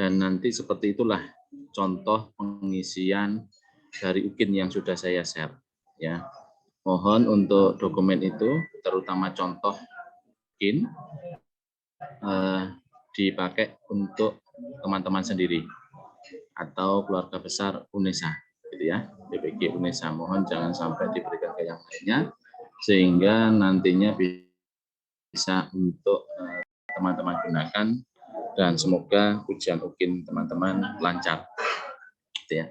Dan nanti seperti itulah contoh pengisian dari UKIN yang sudah saya share. Ya, mohon untuk dokumen itu, terutama contoh UKIN, dipakai untuk teman-teman sendiri atau keluarga besar UNESA, gitu ya, BPG UNESA. Mohon jangan sampai diberikan ke yang lainnya, sehingga nantinya bisa untuk teman-teman gunakan, dan semoga ujian UKIN teman-teman lancar, gitu ya.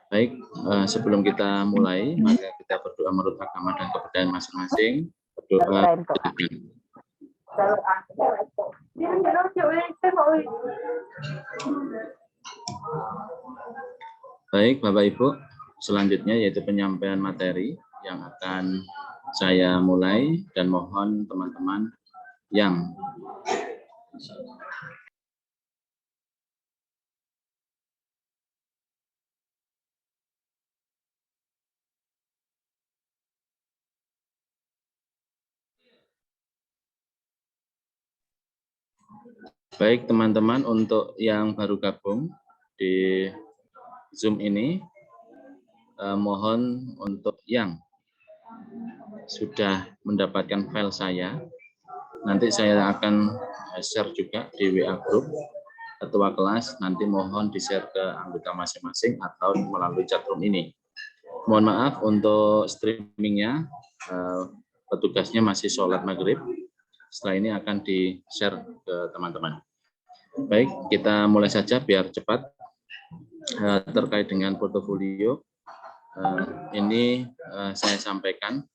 Baik, sebelum kita mulai, maka kita berdoa menurut agama dan kebudayaan masing-masing. Berdoa. Baik, Bapak Ibu, selanjutnya yaitu penyampaian materi yang akan saya mulai, dan mohon teman-teman yang baik teman-teman, untuk yang baru gabung di Zoom ini, mohon untuk yang sudah mendapatkan file saya, nanti saya akan share juga di WA Group ketua kelas, nanti mohon di-share ke anggota masing-masing atau melalui chat room ini. Mohon maaf untuk streamingnya, petugasnya masih sholat maghrib. Setelah ini akan di-share ke teman-teman. Baik, kita mulai saja biar cepat. Terkait dengan portofolio, ini saya sampaikan.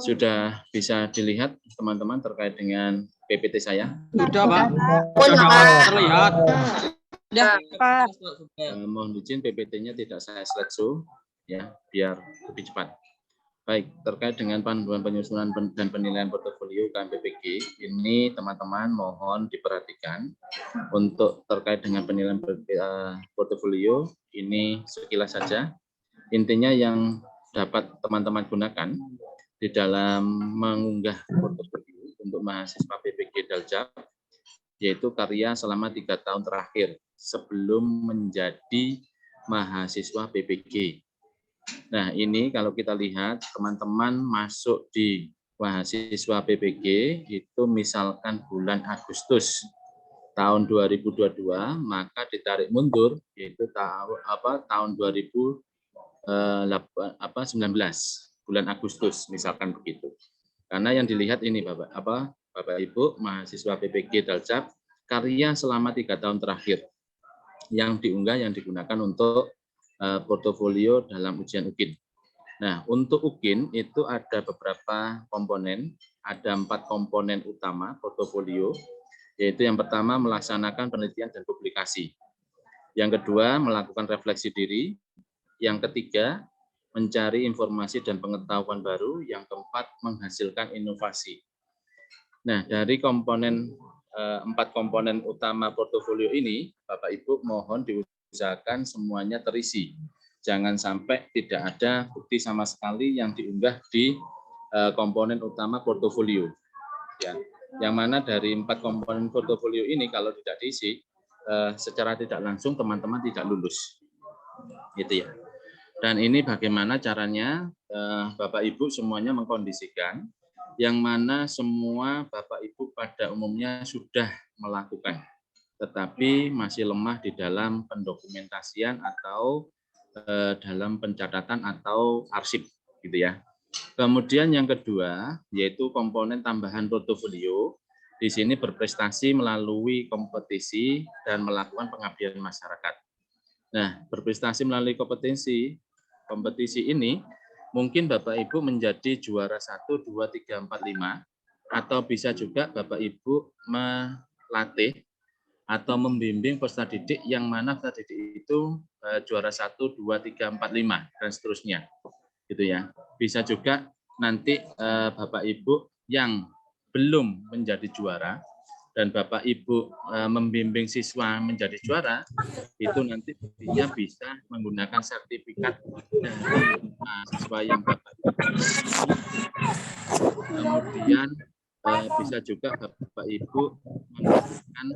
Sudah bisa dilihat teman-teman terkait dengan PPT saya? Sudah, Pak. Sudah terlihat. Sudah, Pak. Mohon izin PPT-nya tidak saya slideshow, ya, biar lebih cepat. Baik, terkait dengan panduan penyusunan dan penilaian portofolio KMPPG, ini teman-teman mohon diperhatikan untuk terkait dengan penilaian portofolio, ini sekilas saja. Intinya yang dapat teman-teman gunakan di dalam mengunggah portofolio untuk mahasiswa PPG Daljab, yaitu karya selama 3 tahun terakhir sebelum menjadi mahasiswa PPG. Nah, ini kalau kita lihat teman-teman masuk di mahasiswa PPG itu misalkan bulan Agustus tahun 2022, maka ditarik mundur yaitu tahun 2019 bulan Agustus misalkan begitu. Karena yang dilihat ini Bapak Ibu mahasiswa PPG Daljab karya selama 3 tahun terakhir yang diunggah, yang digunakan untuk portofolio dalam ujian UKIN. Nah, untuk UKIN itu ada beberapa komponen, ada 4 komponen utama portofolio, yaitu yang pertama melaksanakan penelitian dan publikasi, yang kedua melakukan refleksi diri, yang ketiga mencari informasi dan pengetahuan baru, yang keempat menghasilkan inovasi. Nah, dari komponen 4 komponen utama portofolio ini, Bapak Ibu mohon diusahakan semuanya terisi. Jangan sampai tidak ada bukti sama sekali yang diunggah di komponen utama portofolio. Ya, yang mana dari 4 komponen portofolio ini kalau tidak diisi, secara tidak langsung teman-teman tidak lulus. Gitu ya. Dan ini bagaimana caranya Bapak Ibu semuanya mengkondisikan yang mana semua Bapak Ibu pada umumnya sudah melakukan, tetapi masih lemah di dalam pendokumentasian atau dalam pencatatan atau arsip, gitu ya. Kemudian yang kedua yaitu komponen tambahan portofolio. Di sini berprestasi melalui kompetisi dan melakukan pengabdian masyarakat. Nah, berprestasi melalui kompetisi ini mungkin Bapak Ibu menjadi juara 1, 2, 3, 4, 5, atau bisa juga Bapak Ibu melatih atau membimbing peserta didik yang mana peserta didik itu juara 1, 2, 3, 4, 5, dan seterusnya. Gitu ya. Bisa juga nanti Bapak Ibu yang belum menjadi juara dan Bapak Ibu membimbing siswa menjadi juara, itu nanti buktinya bisa menggunakan sertifikat dari mahasiswa yang Bapak Ibu. Kemudian bisa juga Bapak Ibu memberikan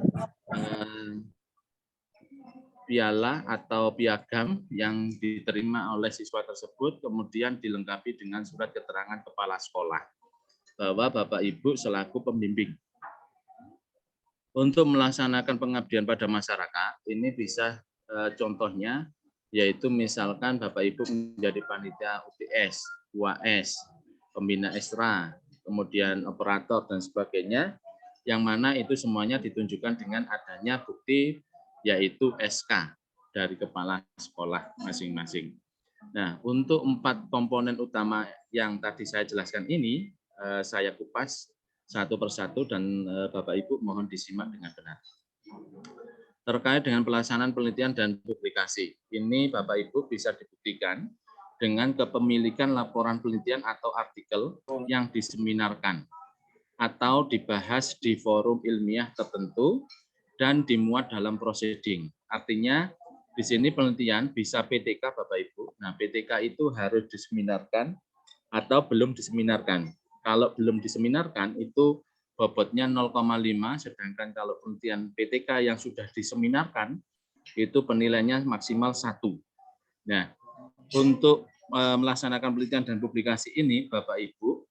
piala atau piagam yang diterima oleh siswa tersebut, kemudian dilengkapi dengan surat keterangan kepala sekolah bahwa Bapak Ibu selaku pembimbing. Untuk melaksanakan pengabdian pada masyarakat, ini bisa contohnya, yaitu misalkan Bapak Ibu menjadi panitia UTS, UAS, pembina ekstra, kemudian operator dan sebagainya, yang mana itu semuanya ditunjukkan dengan adanya bukti, yaitu SK dari kepala sekolah masing-masing. Nah, untuk 4 komponen utama yang tadi saya jelaskan ini, saya kupas satu persatu dan Bapak Ibu mohon disimak dengan benar. Terkait dengan pelaksanaan penelitian dan publikasi, ini Bapak Ibu bisa dibuktikan dengan kepemilikan laporan penelitian atau artikel yang diseminarkan atau dibahas di forum ilmiah tertentu dan dimuat dalam proceeding. Artinya di sini penelitian bisa PTK Bapak Ibu. Nah, PTK itu harus diseminarkan atau belum diseminarkan. Kalau belum diseminarkan itu bobotnya 0,5, sedangkan kalau penelitian PTK yang sudah diseminarkan itu penilaiannya maksimal 1. Nah, untuk melaksanakan penelitian dan publikasi ini Bapak Ibu,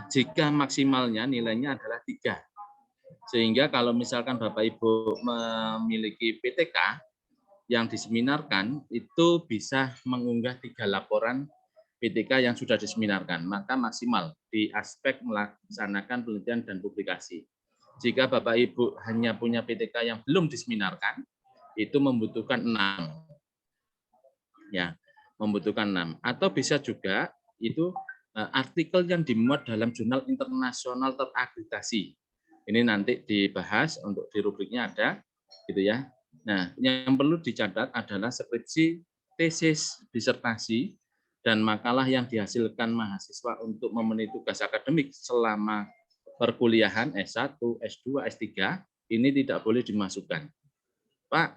jika maksimalnya nilainya adalah 3. Sehingga kalau misalkan Bapak Ibu memiliki PTK yang diseminarkan, itu bisa mengunggah 3 laporan PTK yang sudah diseminarkan, maka maksimal di aspek melaksanakan penelitian dan publikasi. Jika Bapak Ibu hanya punya PTK yang belum diseminarkan, itu membutuhkan 6. Ya, membutuhkan 6. Atau bisa juga itu artikel yang dimuat dalam jurnal internasional terakreditasi. Ini nanti dibahas, untuk di rubriknya ada, gitu ya. Nah, yang perlu dicatat adalah skripsi, tesis, disertasi, dan makalah yang dihasilkan mahasiswa untuk memenuhi tugas akademik selama perkuliahan S1, S2, S3, ini tidak boleh dimasukkan. Pak,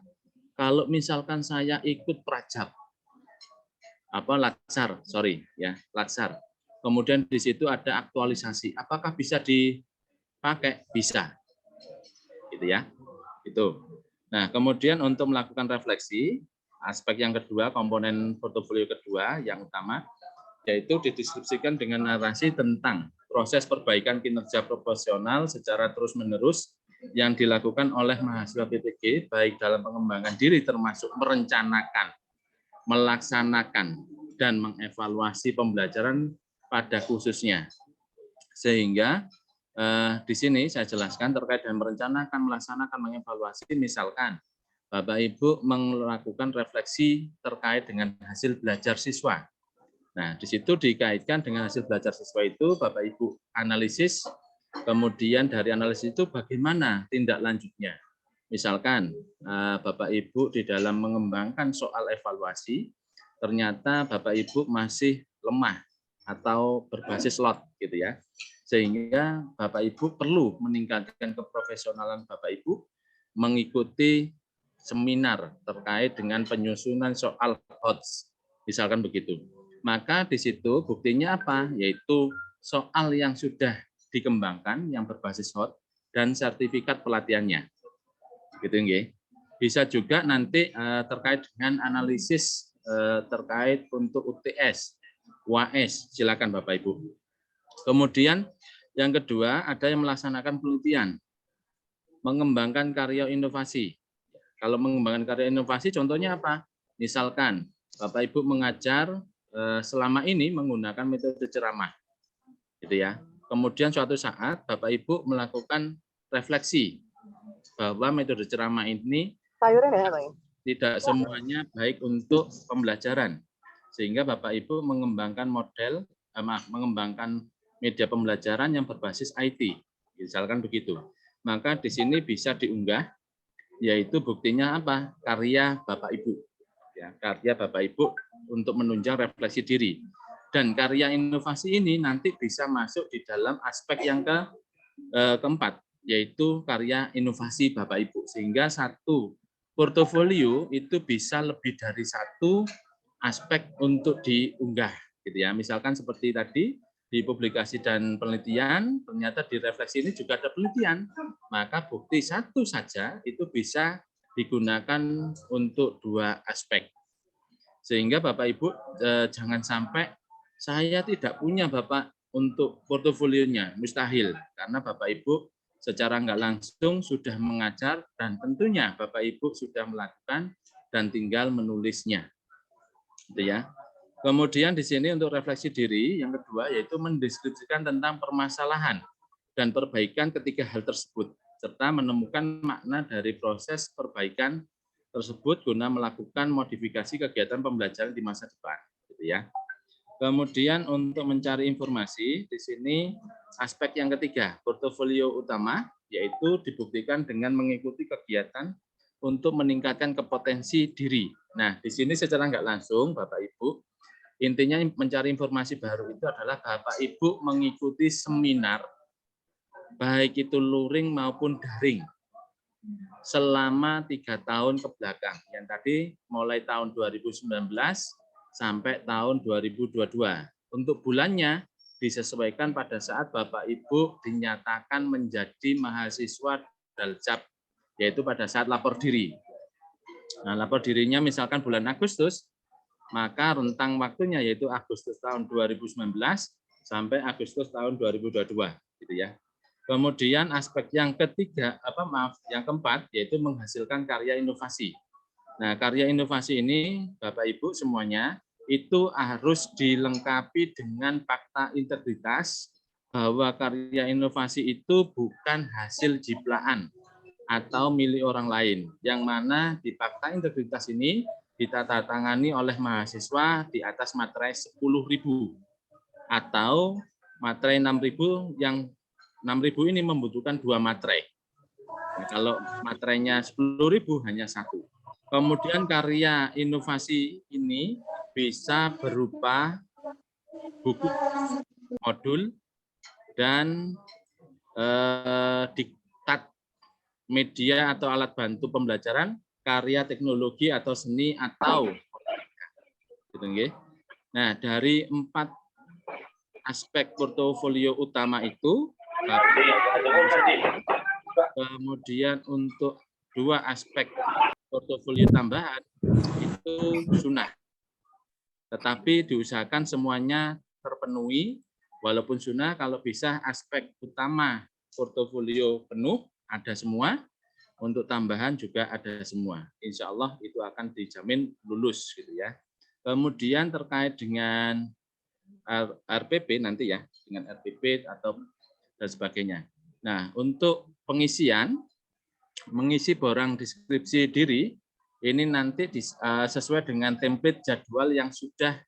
kalau misalkan saya ikut prajab, latsar. Kemudian di situ ada aktualisasi. Apakah bisa dipakai? Bisa. Gitu ya. Itu. Nah, kemudian untuk melakukan refleksi, aspek yang kedua, komponen portofolio kedua yang utama, yaitu dideskripsikan dengan narasi tentang proses perbaikan kinerja profesional secara terus-menerus yang dilakukan oleh mahasiswa PPG, baik dalam pengembangan diri termasuk merencanakan, melaksanakan, dan mengevaluasi pembelajaran pada khususnya. Sehingga di sini saya jelaskan terkait dengan merencanakan, melaksanakan, mengevaluasi, misalkan Bapak Ibu melakukan refleksi terkait dengan hasil belajar siswa. Nah, di situ dikaitkan dengan hasil belajar siswa itu Bapak Ibu analisis, kemudian dari analisis itu bagaimana tindak lanjutnya. Misalkan Bapak Ibu di dalam mengembangkan soal evaluasi, ternyata Bapak Ibu masih lemah atau berbasis lot gitu ya. Sehingga Bapak Ibu perlu meningkatkan keprofesionalan Bapak Ibu mengikuti seminar terkait dengan penyusunan soal HOTS, misalkan begitu. Maka di situ buktinya apa? Yaitu soal yang sudah dikembangkan yang berbasis HOTS dan sertifikat pelatihannya. Gitu nggih. Bisa juga nanti terkait dengan analisis terkait untuk UTS, UAS, silakan Bapak Ibu. Kemudian yang kedua ada yang melaksanakan penelitian, mengembangkan karya inovasi. Kalau mengembangkan karya inovasi contohnya apa? Misalkan Bapak Ibu mengajar selama ini menggunakan metode ceramah, gitu ya. Kemudian suatu saat Bapak Ibu melakukan refleksi bahwa metode ceramah ini tidak semuanya baik untuk pembelajaran, sehingga Bapak Ibu mengembangkan mengembangkan media pembelajaran yang berbasis IT, misalkan begitu. Maka di sini bisa diunggah, yaitu buktinya apa? Karya Bapak Ibu, ya, karya Bapak Ibu untuk menunjang refleksi diri. Dan karya inovasi ini nanti bisa masuk di dalam aspek yang keempat, yaitu karya inovasi Bapak Ibu. Sehingga satu portofolio itu bisa lebih dari satu aspek untuk diunggah, gitu ya. Misalkan seperti tadi di publikasi dan penelitian, ternyata di refleksi ini juga ada penelitian, maka bukti satu saja itu bisa digunakan untuk dua aspek. Sehingga Bapak Ibu jangan sampai saya tidak punya Bapak untuk portofolionya, mustahil. Karena Bapak Ibu secara nggak langsung sudah mengajar dan tentunya Bapak Ibu sudah melakukan dan tinggal menulisnya. Gitu ya. Kemudian di sini untuk refleksi diri, yang kedua yaitu mendeskripsikan tentang permasalahan dan perbaikan ketiga hal tersebut, serta menemukan makna dari proses perbaikan tersebut guna melakukan modifikasi kegiatan pembelajaran di masa depan. Gitu ya. Kemudian untuk mencari informasi, di sini aspek yang ketiga, portofolio utama, yaitu dibuktikan dengan mengikuti kegiatan untuk meningkatkan kompetensi diri. Nah, di sini secara nggak langsung, Bapak Ibu, intinya mencari informasi baru itu adalah Bapak Ibu mengikuti seminar, baik itu luring maupun daring, selama 3 tahun ke belakang. Yang tadi mulai tahun 2019 sampai tahun 2022. Untuk bulannya disesuaikan pada saat Bapak Ibu dinyatakan menjadi mahasiswa Daljab, yaitu pada saat lapor diri. Nah, lapor dirinya misalkan bulan Agustus, maka rentang waktunya yaitu Agustus tahun 2019 sampai Agustus tahun 2022, gitu ya. Kemudian aspek yang ketiga, yang keempat, yaitu menghasilkan karya inovasi. Nah, karya inovasi ini, Bapak Ibu semuanya, itu harus dilengkapi dengan fakta integritas bahwa karya inovasi itu bukan hasil jiplaan atau milik orang lain, yang mana di fakta integritas ini ditandatangani oleh mahasiswa di atas materai 10.000 atau materai 6.000, yang 6.000 ini membutuhkan 2 materai. Nah, kalau materainya 10.000 hanya 1. Kemudian karya inovasi ini bisa berupa buku, modul, dan diktat media atau alat bantu pembelajaran, karya teknologi atau seni atau gitu, nggih. Nah, dari 4 aspek portofolio utama itu, kemudian untuk 2 aspek portofolio tambahan itu sunnah. Tetapi diusahakan semuanya terpenuhi, walaupun sunnah, kalau bisa aspek utama portofolio penuh, ada semua, untuk tambahan juga ada semua. Insya Allah itu akan dijamin lulus, gitu ya. Kemudian terkait dengan RPP nanti ya, dengan RPP atau dan sebagainya. Nah, untuk pengisian, mengisi borang deskripsi diri, ini nanti sesuai dengan template jadwal yang sudah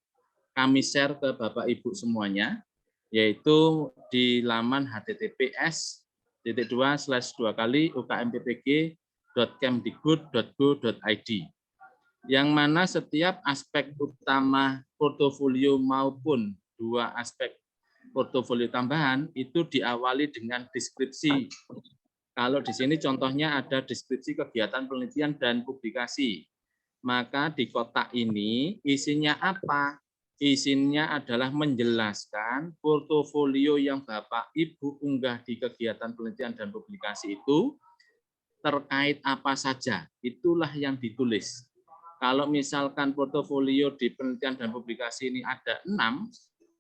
kami share ke Bapak Ibu semuanya, yaitu di laman https://ukmpppg.kemdikbud.go.id, yang mana setiap aspek utama portofolio maupun 2 aspek portofolio tambahan itu diawali dengan deskripsi. Kalau di sini contohnya ada deskripsi kegiatan penelitian dan publikasi. Maka di kotak ini isinya apa? Isinya adalah menjelaskan portofolio yang Bapak Ibu unggah di kegiatan penelitian dan publikasi itu terkait apa saja. Itulah yang ditulis. Kalau misalkan portofolio di penelitian dan publikasi ini ada 6,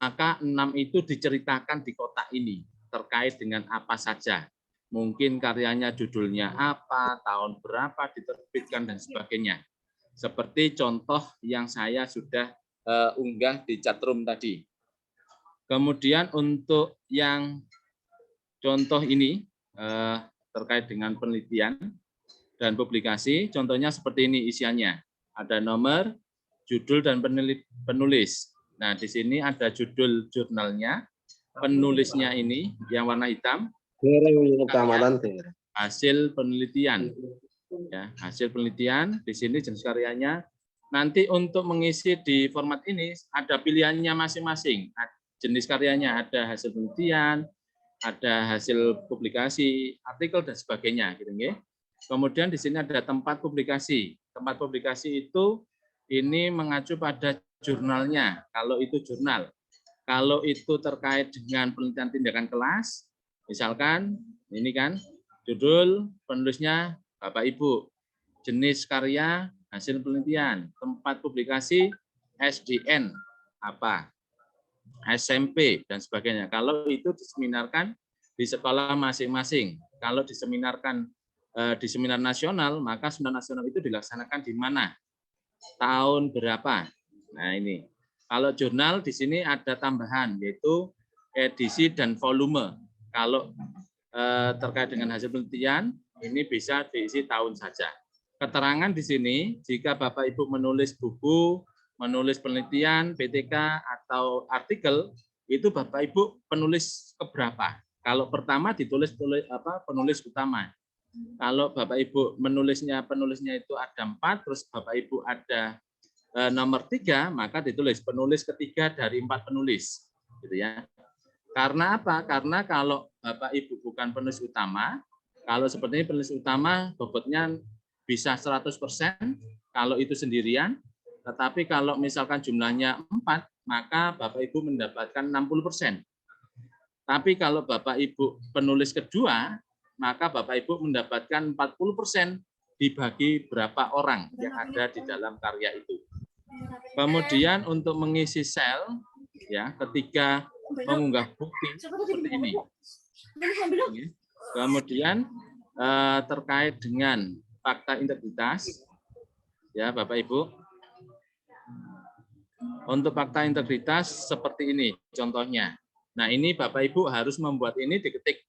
maka 6 itu diceritakan di kotak ini terkait dengan apa saja. Mungkin karyanya judulnya apa, tahun berapa diterbitkan, dan sebagainya. Seperti contoh yang saya sudah unggah di chatroom tadi. Kemudian untuk yang contoh ini terkait dengan penelitian dan publikasi, contohnya seperti ini isiannya. Ada nomor, judul, dan penulis. Nah, di sini ada judul jurnalnya, penulisnya ini yang warna hitam, hasil penelitian. Ya, hasil penelitian, di sini jenis karyanya. Nanti untuk mengisi di format ini ada pilihannya masing-masing. Jenis karyanya ada hasil penelitian, ada hasil publikasi, artikel, dan sebagainya, gitu nggih. Kemudian di sini ada tempat publikasi. Tempat publikasi itu ini mengacu pada jurnalnya, kalau itu jurnal. Kalau itu terkait dengan penelitian tindakan kelas, misalkan ini kan judul penulisnya Bapak Ibu. jenis karya hasil penelitian, tempat publikasi, SDN apa, SMP dan sebagainya. Kalau itu diseminarkan di sekolah masing-masing. Kalau diseminarkan di seminar nasional, maka seminar nasional itu dilaksanakan di mana? Tahun berapa? Nah, ini. Kalau jurnal di sini ada tambahan yaitu edisi dan volume. Kalau terkait dengan hasil penelitian, ini bisa diisi tahun saja. Keterangan di sini, jika Bapak Ibu menulis buku, menulis penelitian, PTK, atau artikel, itu Bapak Ibu penulis keberapa? Kalau pertama ditulis penulis utama. Kalau Bapak Ibu penulisnya itu ada 4, terus Bapak Ibu ada nomor 3, maka ditulis penulis ketiga dari 4 penulis. Gitu ya. Karena apa? Karena kalau Bapak Ibu bukan penulis utama, kalau seperti ini penulis utama bobotnya bisa 100% kalau itu sendirian, tetapi kalau misalkan jumlahnya 4, maka Bapak Ibu mendapatkan 60%. Tapi kalau Bapak Ibu penulis kedua, maka Bapak Ibu mendapatkan 40% dibagi berapa orang yang ada di dalam karya itu. Kemudian untuk mengisi sel, ya, ketika mengunggah bukti seperti ini. Kemudian terkait dengan fakta integritas, ya Bapak Ibu. Untuk fakta integritas seperti ini contohnya. Nah, ini Bapak Ibu harus membuat ini diketik.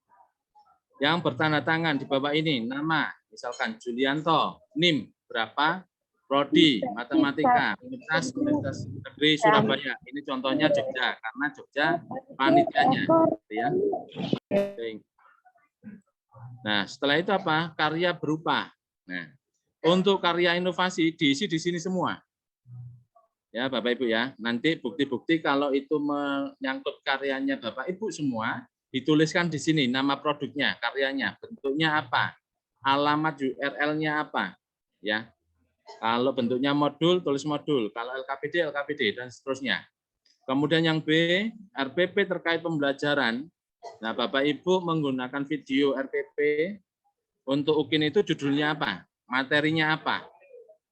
Yang bertanda tangan di bawah ini nama, misalkan Julianto, NIM berapa, prodi matematika, Universitas Negeri Surabaya. Ini contohnya Jogja karena Jogja panitianya, ya. Nah, setelah itu apa? Karya berupa. Nah, untuk karya inovasi diisi di sini semua. Ya, Bapak Ibu ya. Nanti bukti-bukti kalau itu menyangkut karyanya Bapak Ibu semua, dituliskan di sini nama produknya, karyanya, bentuknya apa, alamat URL-nya apa, ya. Kalau bentuknya modul, tulis modul. Kalau LKPD, LKPD, dan seterusnya. Kemudian yang B, RPP terkait pembelajaran. Nah, Bapak Ibu menggunakan video RPP untuk UKIN itu judulnya apa? Materinya apa?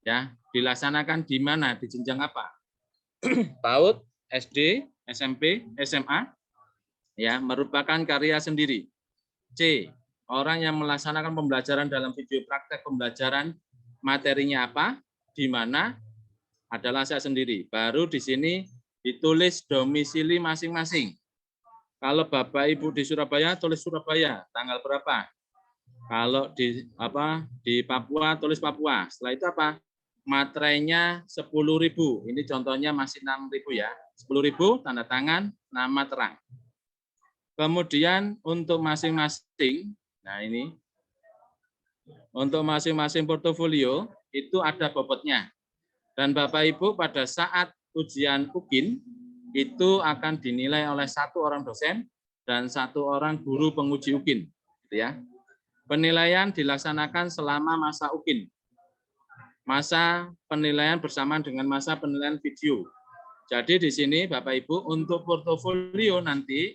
Ya, dilaksanakan di mana? Di jenjang apa? PAUD, SD, SMP, SMA. Ya, merupakan karya sendiri. C, orang yang melaksanakan pembelajaran dalam video praktek pembelajaran, materinya apa? Di mana? Adalah saya sendiri. Baru di sini ditulis domisili masing-masing. Kalau Bapak Ibu di Surabaya, tulis Surabaya, tanggal berapa? Kalau di Papua, tulis Papua. Setelah itu apa? Materainya 10.000. Ini contohnya masih 6.000 ya. 10.000 tanda tangan, nama terang. Kemudian untuk masing-masing, nah ini untuk masing-masing portofolio itu ada bobotnya. Dan Bapak Ibu pada saat ujian UKIN itu akan dinilai oleh 1 orang dosen dan 1 orang guru penguji UKIN, gitu ya. Penilaian dilaksanakan selama masa UKIN. Masa penilaian bersamaan dengan masa penilaian video. Jadi di sini Bapak Ibu untuk portofolio nanti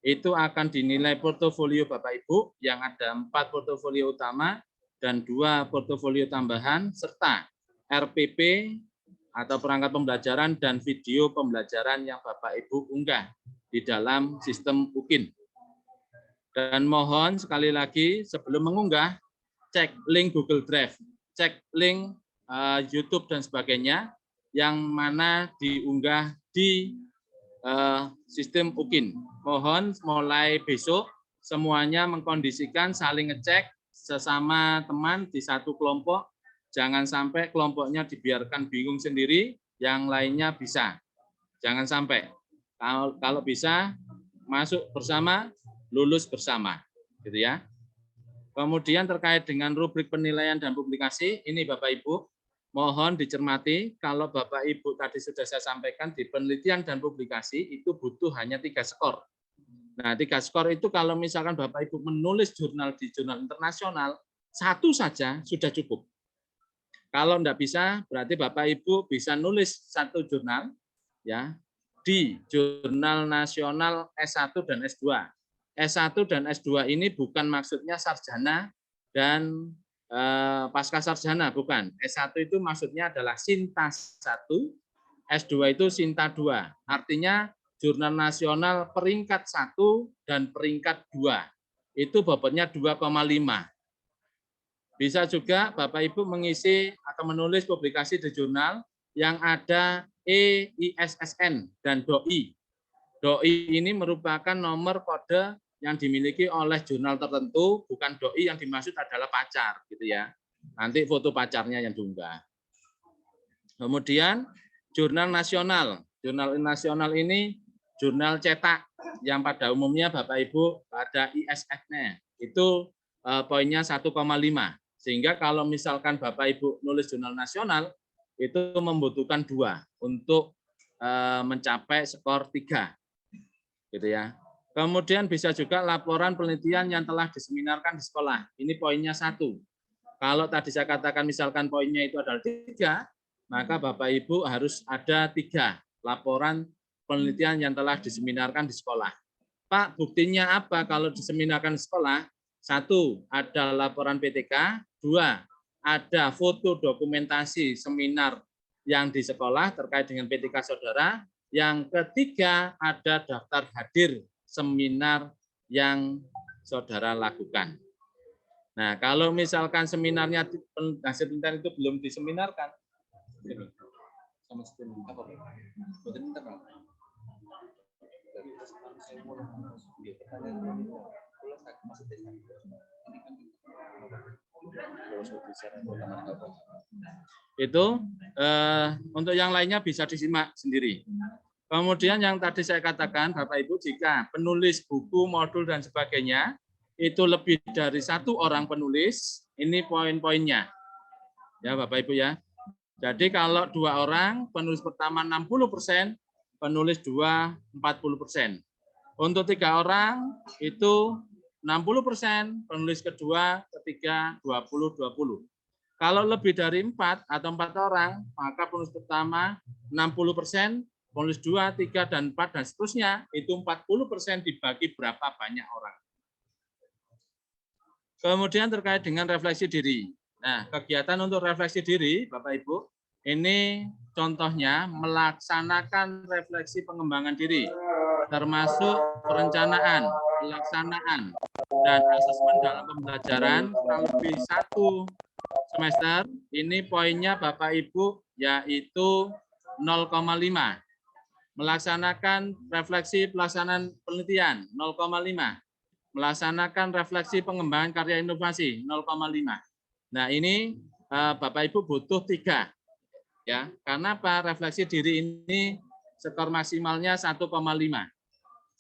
itu akan dinilai portofolio Bapak Ibu yang ada 4 portofolio utama dan 2 portofolio tambahan serta RPP atau perangkat pembelajaran dan video pembelajaran yang Bapak Ibu unggah di dalam sistem UKIN. Dan mohon sekali lagi sebelum mengunggah, cek link Google Drive, cek link YouTube dan sebagainya yang mana diunggah di sistem UKIN. Mohon mulai besok semuanya mengkondisikan saling ngecek sesama teman di satu kelompok. Jangan sampai kelompoknya dibiarkan bingung sendiri, yang lainnya bisa. Jangan sampai. Kalau bisa masuk bersama, lulus bersama, gitu ya. Kemudian terkait dengan rubrik penilaian dan publikasi, ini Bapak Ibu, mohon dicermati kalau Bapak Ibu tadi sudah saya sampaikan di penelitian dan publikasi itu butuh hanya 3 skor. Nah, 3 skor itu kalau misalkan Bapak Ibu menulis jurnal di jurnal internasional, 1 saja sudah cukup. Kalau enggak bisa, berarti Bapak Ibu bisa nulis 1 jurnal ya di jurnal nasional S1 dan S2. S1 dan S2 ini bukan maksudnya sarjana dan pasca sarjana, bukan. S1 itu maksudnya adalah Sinta 1, S2 itu Sinta 2. Artinya jurnal nasional peringkat 1 dan peringkat 2. Itu bobotnya 2,5. Bisa juga Bapak Ibu mengisi atau menulis publikasi di jurnal yang ada EISSN dan DOI. DOI ini merupakan nomor kode yang dimiliki oleh jurnal tertentu, bukan DOI yang dimaksud adalah pacar, gitu ya. Nanti foto pacarnya yang diunggah. Kemudian jurnal nasional. Jurnal nasional ini jurnal cetak yang pada umumnya Bapak Ibu pada ISF-nya itu poinnya 1,5. Sehingga kalau misalkan Bapak Ibu nulis jurnal nasional itu membutuhkan 2 untuk mencapai skor 3. Gitu ya. Kemudian bisa juga laporan penelitian yang telah diseminarkan di sekolah. Ini poinnya 1. Kalau tadi saya katakan misalkan poinnya itu adalah 3, maka Bapak Ibu harus ada 3 laporan penelitian yang telah diseminarkan di sekolah. Pak, buktinya apa kalau diseminarkan di sekolah? 1, ada laporan PTK. 2, ada foto dokumentasi seminar yang di sekolah terkait dengan PTK saudara. Yang ketiga, ada daftar hadir seminar yang saudara lakukan. Nah, kalau misalkan seminarnya hasil penelitian itu belum diseminarkan, itu untuk yang lainnya bisa disimak sendiri. Kemudian yang tadi saya katakan, Bapak Ibu, jika penulis buku, modul, dan sebagainya, itu lebih dari 1 orang penulis, ini poin-poinnya. Ya Bapak Ibu ya. Jadi kalau 2 orang, penulis pertama 60%, penulis 2 40%. Untuk 3 orang, itu 60%, penulis kedua, ketiga 20-20. Kalau lebih dari 4 atau 4 orang, maka penulis pertama 60%, penulis 2, 3, dan 4, dan seterusnya, itu 40% dibagi berapa banyak orang. Kemudian terkait dengan refleksi diri. Nah, kegiatan untuk refleksi diri, Bapak Ibu, ini contohnya melaksanakan refleksi pengembangan diri, termasuk perencanaan, pelaksanaan, dan asesmen dalam pembelajaran kurang lebih 1 semester. Ini poinnya Bapak Ibu yaitu 0,5. Melaksanakan refleksi pelaksanaan penelitian 0,5. Melaksanakan refleksi pengembangan karya inovasi 0,5. Nah, ini Bapak Ibu butuh 3. Ya, karena apa? Refleksi diri ini skor maksimalnya 1,5.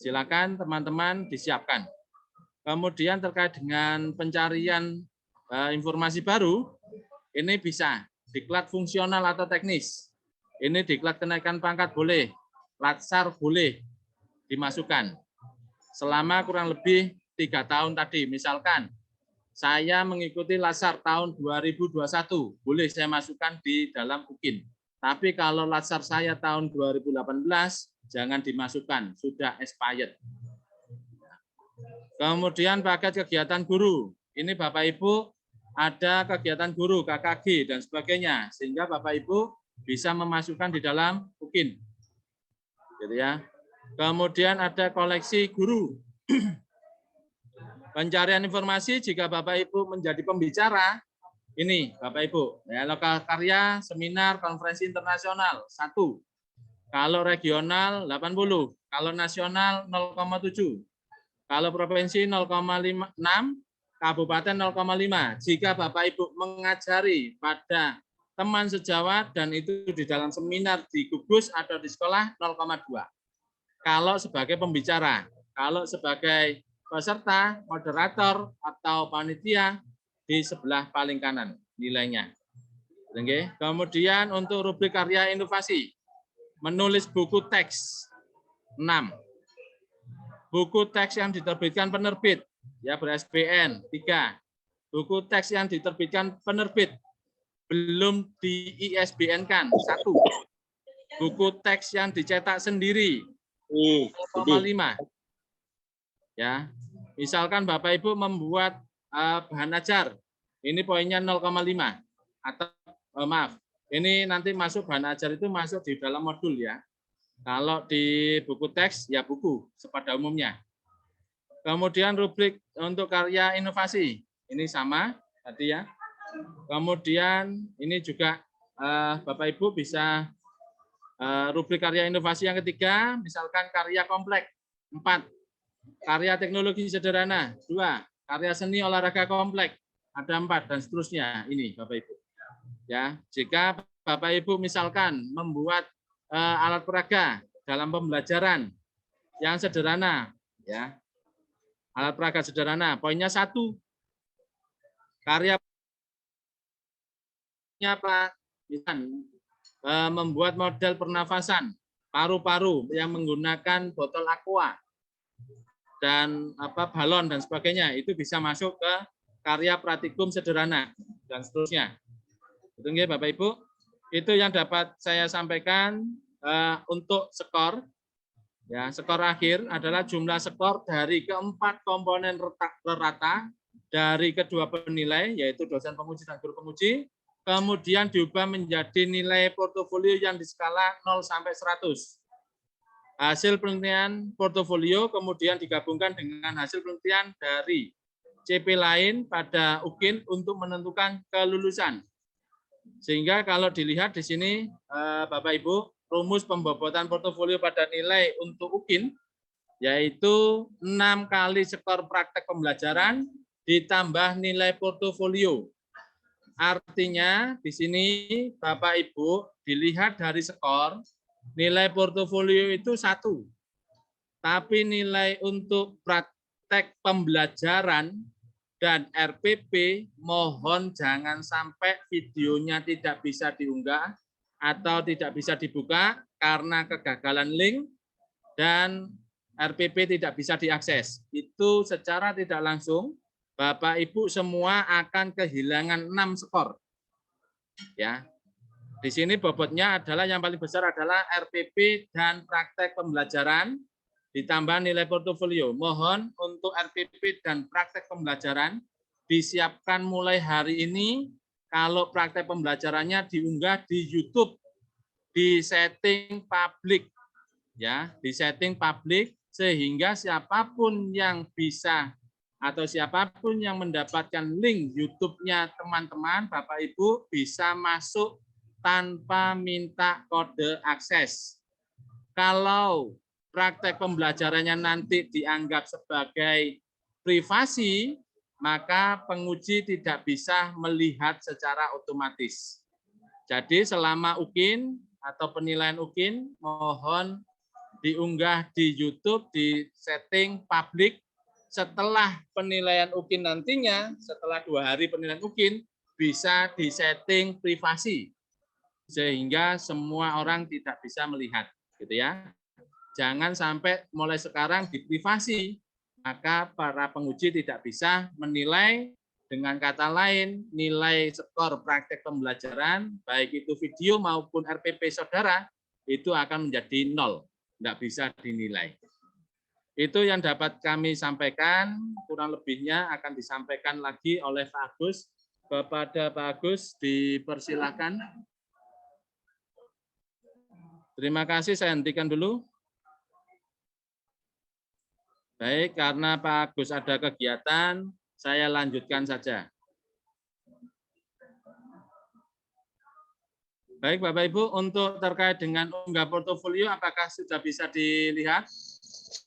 Silakan teman-teman disiapkan. Kemudian terkait dengan pencarian informasi baru, ini bisa diklat fungsional atau teknis. Ini diklat kenaikan pangkat boleh, latsar boleh dimasukkan selama kurang lebih 3 tahun tadi. Misalkan saya mengikuti latsar tahun 2021, boleh saya masukkan di dalam UKIN. Tapi kalau latsar saya tahun 2018, jangan dimasukkan, sudah expired. Kemudian paket kegiatan guru. Ini Bapak Ibu ada kegiatan guru, KKG, dan sebagainya. Sehingga Bapak Ibu bisa memasukkan di dalam UKIN. Gitu ya. Kemudian ada koleksi guru. Pencarian informasi jika Bapak Ibu menjadi pembicara, ini Bapak Ibu, ya, lokal karya, seminar, konferensi internasional, 1. Kalau regional 80, kalau nasional 0,7. Kalau provinsi 0,6, kabupaten 0,5. Jika Bapak Ibu mengajari pada teman sejawat dan itu di dalam seminar di gugus atau di sekolah 0,2. Kalau sebagai pembicara, kalau sebagai peserta, moderator atau panitia di sebelah paling kanan nilainya. Oke. Kemudian untuk rubrik karya inovasi, menulis buku teks 6. Buku teks yang diterbitkan penerbit ya ber-SBN 3. Buku teks yang diterbitkan penerbit belum di ISBN-kan 1. Buku teks yang dicetak sendiri 0,5. Ya. Misalkan Bapak Ibu membuat bahan ajar Ini poinnya 0,5 atau maaf, ini nanti masuk bahan ajar itu masuk di dalam modul ya. Kalau di buku teks ya buku pada umumnya. Kemudian rubrik untuk karya inovasi ini sama tadi ya. Kemudian ini juga Bapak Ibu bisa rubrik karya inovasi yang ketiga, misalkan karya kompleks 4, karya teknologi sederhana 2, karya seni olahraga kompleks ada 4 dan seterusnya. Ini Bapak Ibu. Ya, jika Bapak Ibu misalkan membuat alat peraga dalam pembelajaran yang sederhana, ya, alat peraga sederhana, poinnya 1, karya apa? Membuat model pernafasan paru-paru yang menggunakan botol aqua dan balon dan sebagainya, itu bisa masuk ke karya praktikum sederhana dan seterusnya. Betul nggih Bapak Ibu? Itu yang dapat saya sampaikan untuk skor. Ya, skor akhir adalah jumlah skor dari keempat komponen rata dari kedua penilai, yaitu dosen penguji dan guru penguji, kemudian diubah menjadi nilai portofolio yang di skala 0 sampai 100. Hasil penelitian portofolio kemudian digabungkan dengan hasil penelitian dari CP lain pada UKIN untuk menentukan kelulusan. Sehingga kalau dilihat di sini Bapak Ibu, rumus pembobotan portofolio pada nilai untuk UKIN yaitu 6 kali skor praktek pembelajaran ditambah nilai portofolio. Artinya di sini Bapak Ibu dilihat dari skor, nilai portofolio itu 1. Tapi nilai untuk praktek pembelajaran dan RPP mohon jangan sampai videonya tidak bisa diunggah atau tidak bisa dibuka karena kegagalan link dan RPP tidak bisa diakses. Itu secara tidak langsung Bapak Ibu semua akan kehilangan 6 skor. Ya. Di sini bobotnya adalah yang paling besar adalah RPP dan praktek pembelajaran ditambah nilai portofolio. Mohon untuk RPP dan praktek pembelajaran disiapkan mulai hari ini. Kalau praktek pembelajarannya diunggah di YouTube, di setting publik, ya, di setting publik sehingga siapapun yang bisa atau siapapun yang mendapatkan link YouTube-nya teman-teman, Bapak Ibu bisa masuk tanpa minta kode akses. Kalau praktek pembelajarannya nanti dianggap sebagai privasi, maka penguji tidak bisa melihat secara otomatis. Jadi selama UKIN atau penilaian UKIN, mohon diunggah di YouTube, di setting publik. Setelah penilaian UKIN nantinya, setelah 2 hari penilaian UKIN, bisa disetting privasi. Sehingga semua orang tidak bisa melihat. Gitu ya. Jangan sampai mulai sekarang diprivasi, maka para penguji tidak bisa menilai. Dengan kata lain, nilai skor praktek pembelajaran, baik itu video maupun RPP saudara, itu akan menjadi 0, tidak bisa dinilai. Itu yang dapat kami sampaikan, kurang lebihnya akan disampaikan lagi oleh Pak Agus. Kepada Pak Agus, dipersilakan. Terima kasih, saya hentikan dulu. Baik, karena Pak Agus ada kegiatan, saya lanjutkan saja. Baik, Bapak Ibu, untuk terkait dengan unggah portofolio, apakah sudah bisa dilihat?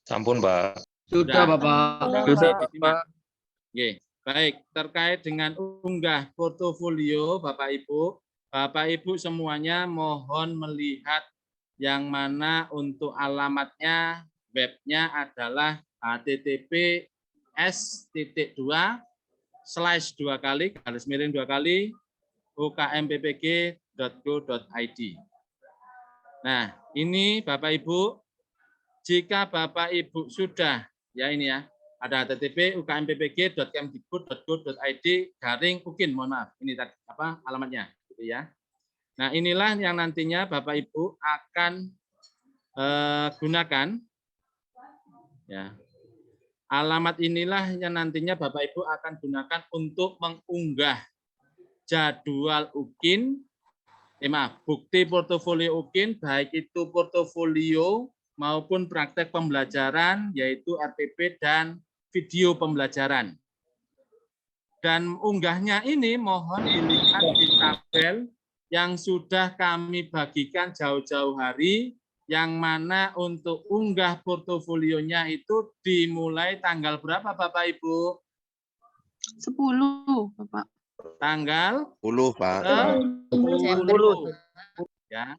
Sampun, Pak. Sudah, Bapak. Sudah, Pak. Oke, baik. Terkait dengan unggah portofolio, Bapak Ibu semuanya mohon melihat yang mana untuk alamatnya, webnya adalah https://2 ukmppg.go.id. Nah, ini Bapak Ibu, jika Bapak Ibu sudah, ya ini ya, ada http ukmppg.kemdikbud.go.id/UKIN, mohon maaf, ini tadi alamatnya, gitu ya. Nah, inilah yang nantinya Bapak Ibu akan gunakan, ya. Alamat inilah yang nantinya Bapak Ibu akan gunakan untuk mengunggah jadwal UKIN, bukti portofolio UKIN, baik itu portofolio maupun praktek pembelajaran, yaitu RPP dan video pembelajaran. Dan unggahnya ini mohon dilihat di tabel yang sudah kami bagikan jauh-jauh hari, yang mana untuk unggah portofolionya itu dimulai tanggal berapa Bapak Ibu? 10, Bapak. Tanggal 10, Pak. 10. Ya.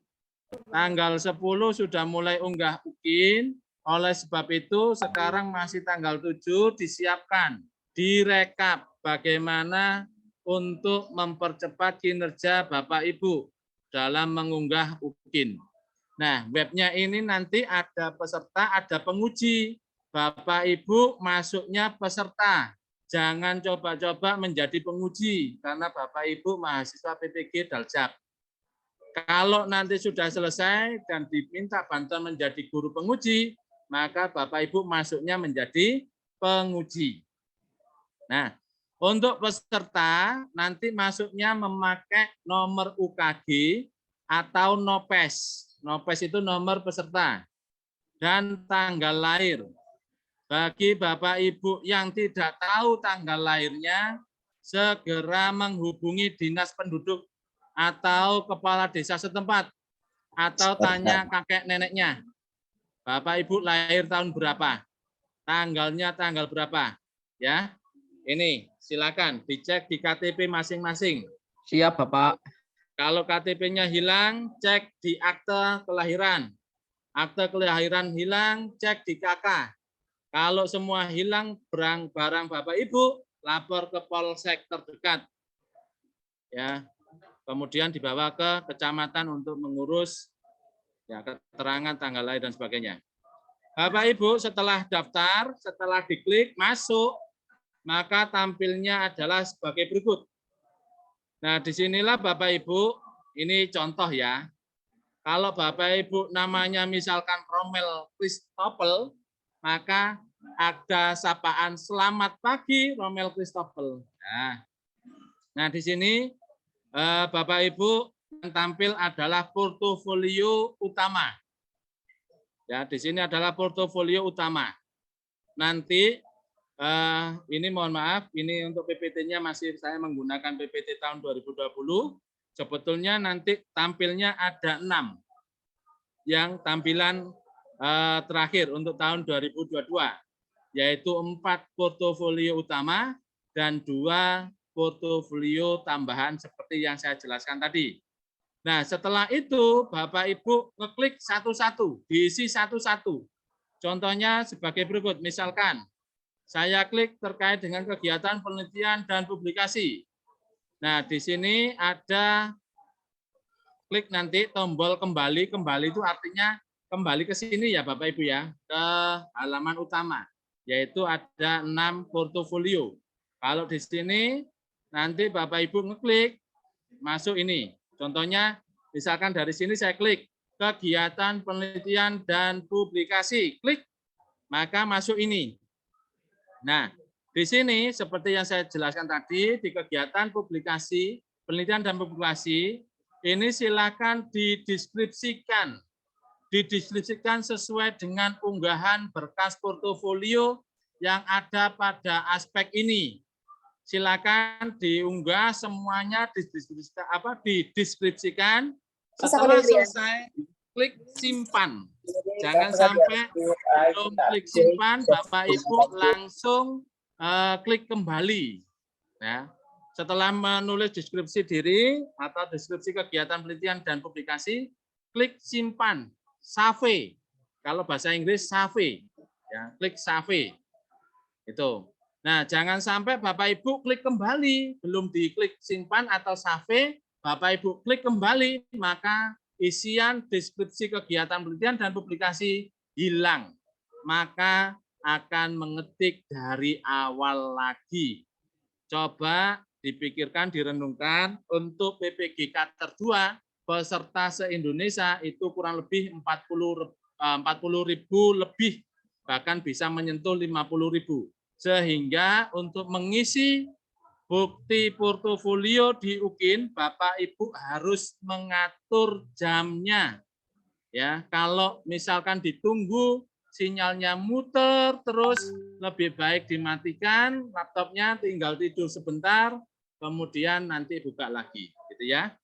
Tanggal 10 sudah mulai unggah UKIN, oleh sebab itu sekarang masih tanggal 7 disiapkan, direkap bagaimana untuk mempercepat kinerja Bapak Ibu dalam mengunggah UKIN. Nah, webnya ini nanti ada peserta, ada penguji. Bapak Ibu masuknya peserta. Jangan coba-coba menjadi penguji, karena Bapak Ibu mahasiswa PPG Daljab. Kalau nanti sudah selesai dan diminta bantuan menjadi guru penguji, maka Bapak Ibu masuknya menjadi penguji. Nah, untuk peserta nanti masuknya memakai nomor UKG atau NOPES. NOPES itu nomor peserta dan tanggal lahir. Bagi Bapak Ibu yang tidak tahu tanggal lahirnya, segera menghubungi Dinas Penduduk atau kepala desa setempat, atau tanya kakek neneknya. Bapak Ibu lahir tahun berapa? Tanggalnya tanggal berapa? Ya, ini silakan dicek di KTP masing-masing. Siap, Bapak. Kalau KTP-nya hilang, cek di akte kelahiran. Akte kelahiran hilang, cek di KK. Kalau semua hilang barang Bapak Ibu, lapor ke Polsek terdekat. Ya. Kemudian dibawa ke kecamatan untuk mengurus ya, keterangan tanggal lahir dan sebagainya. Bapak Ibu setelah daftar, setelah diklik masuk, maka tampilnya adalah sebagai berikut. Nah, disinilah Bapak Ibu, ini contoh ya. Kalau Bapak Ibu namanya misalkan Romel Christopel, maka ada sapaan selamat pagi Romel Christopel. Nah di sini Bapak Ibu yang tampil adalah portofolio utama. Ya, di sini adalah portofolio utama. Nanti ini mohon maaf, ini untuk PPT-nya masih saya menggunakan PPT tahun 2020. Sebetulnya nanti tampilnya ada 6 yang tampilan terakhir untuk tahun 2022, yaitu 4 portofolio utama dan 2 portofolio tambahan seperti yang saya jelaskan tadi. Nah, setelah itu Bapak Ibu ngeklik satu-satu, diisi satu-satu. Contohnya sebagai berikut, misalkan saya klik terkait dengan kegiatan penelitian dan publikasi. Nah, di sini ada klik nanti tombol kembali. Kembali itu artinya kembali ke sini ya Bapak Ibu ya, ke halaman utama, yaitu ada 6 portofolio. Kalau di sini nanti Bapak Ibu ngeklik masuk ini. Contohnya misalkan dari sini saya klik kegiatan penelitian dan publikasi, klik maka masuk ini. Nah, di sini seperti yang saya jelaskan tadi, di kegiatan publikasi, penelitian dan publikasi, ini silakan dideskripsikan. Dideskripsikan sesuai dengan unggahan berkas portofolio yang ada pada aspek ini. Silakan diunggah semuanya, dideskripsikan. Setelah selesai, klik simpan. Jangan sampai belum klik simpan, Bapak Ibu langsung klik kembali. Ya. Setelah menulis deskripsi diri atau deskripsi kegiatan penelitian dan publikasi, klik simpan, save. Kalau bahasa Inggris save, ya, klik save. Itu. Nah, jangan sampai Bapak Ibu klik kembali, belum diklik simpan atau save, Bapak Ibu klik kembali, maka isian deskripsi kegiatan penelitian dan publikasi hilang. Maka akan mengetik dari awal lagi. Coba dipikirkan, direnungkan untuk PPG Kater 2 peserta se-Indonesia itu kurang lebih 40.000 lebih bahkan bisa menyentuh 50.000. Sehingga untuk mengisi bukti portofolio di UKIN, Bapak Ibu harus mengatur jamnya. Ya, kalau misalkan ditunggu sinyalnya muter terus, lebih baik dimatikan laptopnya, tinggal tidur sebentar, kemudian nanti buka lagi, gitu ya.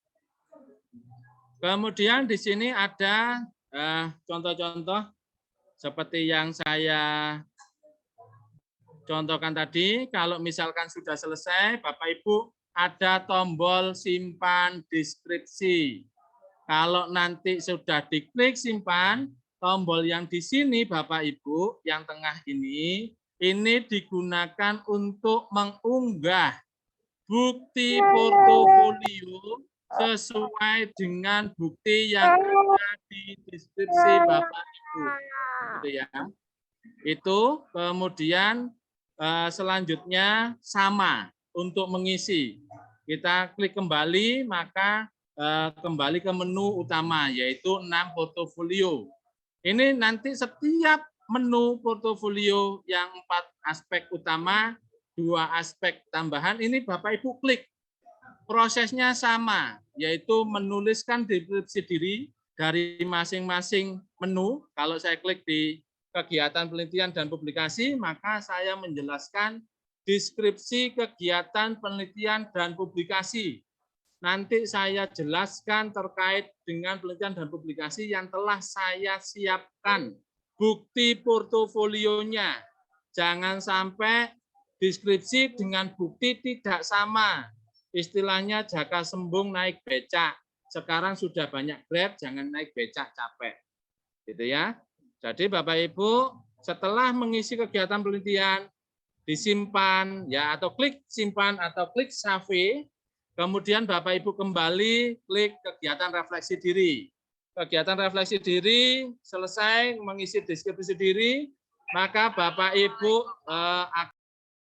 Kemudian di sini ada contoh-contoh seperti yang saya contohkan tadi. Kalau misalkan sudah selesai, Bapak Ibu ada tombol simpan deskripsi. Kalau nanti sudah diklik simpan, tombol yang di sini Bapak Ibu, yang tengah ini digunakan untuk mengunggah bukti portofolio sesuai dengan bukti yang ada di deskripsi Bapak Ibu. Gitu ya. Itu kemudian selanjutnya sama untuk mengisi. Kita klik kembali, maka kembali ke menu utama, yaitu 6 portofolio. Ini nanti setiap menu portofolio yang 4 aspek utama, 2 aspek tambahan, ini Bapak Ibu klik. Prosesnya sama, yaitu menuliskan deskripsi diri dari masing-masing menu. Kalau saya klik di kegiatan penelitian dan publikasi, maka saya menjelaskan deskripsi kegiatan penelitian dan publikasi. Nanti saya jelaskan terkait dengan penelitian dan publikasi yang telah saya siapkan, bukti portofolionya. Jangan sampai deskripsi dengan bukti tidak sama. Istilahnya jaka sembung naik becak. Sekarang sudah banyak Grab, jangan naik becak capek. Gitu ya. Jadi Bapak Ibu, setelah mengisi kegiatan penelitian, disimpan ya, atau klik simpan atau klik save, kemudian Bapak Ibu kembali klik kegiatan refleksi diri. Kegiatan refleksi diri selesai mengisi deskripsi diri, maka Bapak Ibu